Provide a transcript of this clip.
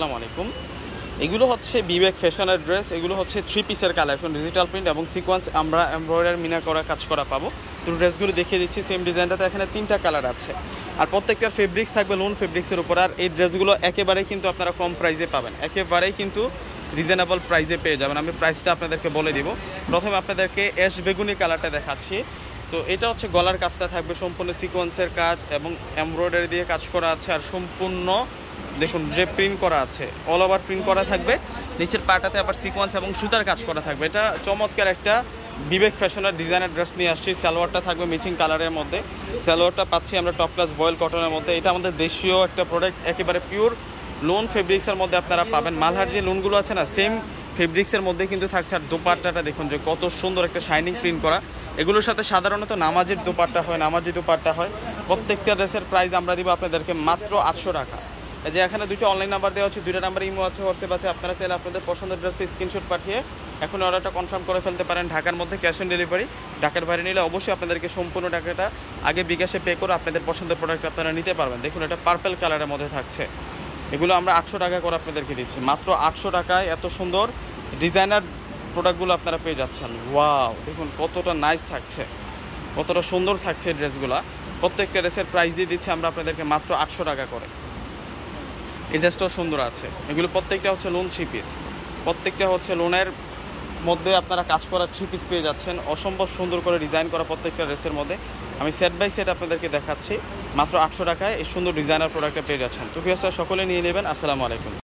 আসসালামু আলাইকুম। এগুলো হচ্ছে বিবেক ফ্যাশনের ড্রেস। এগুলো হচ্ছে 3 পিসের কালেকশন, ডিজিটাল প্রিন্ট এবং সিকোয়েন্স আমরা এমব্রয়ডারি মিনা করা কাজ করা পাবো। তো ড্রেসগুলো দেখিয়ে দিচ্ছি। সেম ডিজাইনটাতে এখানে 3টা কালার আছে, আর প্রত্যেকটার ফেব্রিক্স থাকবে লোন ফেব্রিক্সের উপর। আর এই ড্রেসগুলো একেবারেই কিন্তু আপনারা কম প্রাইসে পাবেন, একেবারেই কিন্তু রিজনেবল প্রাইসে পেয়ে যাবেন। আমি প্রাইসটা আপনাদেরকে বলে দিব। প্রথমে আপনাদেরকে অ্যাশ বেগুনি কালারটা দেখাচ্ছি। তো এটা হচ্ছে গলার কাজটা থাকবে সম্পূর্ণ সিকোয়েন্সের কাজ এবং এমব্রয়ডারি দিয়ে কাজ করা আছে, আর সম্পূর্ণ দেখুন যে প্রিন্ট করা আছে, অল ওভার প্রিন্ট করা থাকবে। নিচের পাটাতে আবার সিকোয়েন্স এবং সুতার কাজ করা থাকবে। এটা চমৎকার একটা বিবেক ফ্যাশনের ডিজাইনের ড্রেস নিয়ে আসছি। সালোয়ারটা থাকবে ম্যাচিং কালারের মধ্যে। সালোয়ারটা পাচ্ছি আমরা টপ ক্লাস বয়েল কটনের মধ্যে। এটা আমাদের দেশীয় একটা প্রোডাক্ট, একেবারে পিওর লোন ফেব্রিক্সের মধ্যে আপনারা পাবেন। মালহার যে লোনগুলো আছে না, সেম ফেব্রিক্সের মধ্যে কিন্তু থাকছে। আর দোপাট্টাটা দেখুন যে কত সুন্দর একটা শাইনিং প্রিন্ট করা। এগুলোর সাথে সাধারণত নামাজের দোপাট্টা হয়, নামাজি দোপাট্টা হয়। প্রত্যেকটা ড্রেসের প্রাইস আমরা দিব আপনাদেরকে মাত্র 800 টাকা। যে এখানে দুটো অনলাইন নাম্বার দেওয়া হচ্ছে, দুইটা নাম্বার ইমো আছে, হোয়াটসঅ্যাপ আছে। আপনারা চাইলে আপনাদের পছন্দের ড্রেসটা স্ক্রিনশট পাঠিয়ে এখন অর্ডারটা কনফার্ম করে ফেলতে পারেন। ঢাকার মধ্যে ক্যাশ অন ডেলিভারি, ঢাকার বাইরে নিলে অবশ্যই আপনাদেরকে সম্পূর্ণ টাকাটা আগে বিকাশে পে করে আপনাদের পছন্দের প্রোডাক্ট আপনারা নিতে পারবেন। দেখুন এটা পার্পল কালারের মধ্যে থাকছে। এগুলো আমরা 800 টাকা করে আপনাদেরকে দিচ্ছি, মাত্র 800 টাকায় এত সুন্দর ডিজাইনার প্রোডাক্টগুলো আপনারা পেয়ে যাচ্ছেন। ওয়াও, দেখুন কতটা নাইস থাকছে, কতটা সুন্দর থাকছে ড্রেসগুলো। প্রত্যেকটা ড্রেসের প্রাইস দিয়ে দিচ্ছি আমরা আপনাদেরকে মাত্র 800 টাকা করে। এই ড্রেসটাও সুন্দর আছে। এগুলো প্রত্যেকটা হচ্ছে লোন 3 পিস, প্রত্যেকটা হচ্ছে লোনের মধ্যে আপনারা কাজ করা 3 পিস পেয়ে যাচ্ছেন। অসম্ভব সুন্দর করে ডিজাইন করা প্রত্যেকটা ড্রেসের মধ্যে। আমি সেট বাই সেট আপনাদেরকে দেখাচ্ছি। মাত্র 800 টাকায় এই সুন্দর ডিজাইনার প্রোডাক্টটা পেয়ে যাচ্ছেন। তো ভিউয়ার্সরা সকলে নিয়ে নেবেন। আসসালামু আলাইকুম।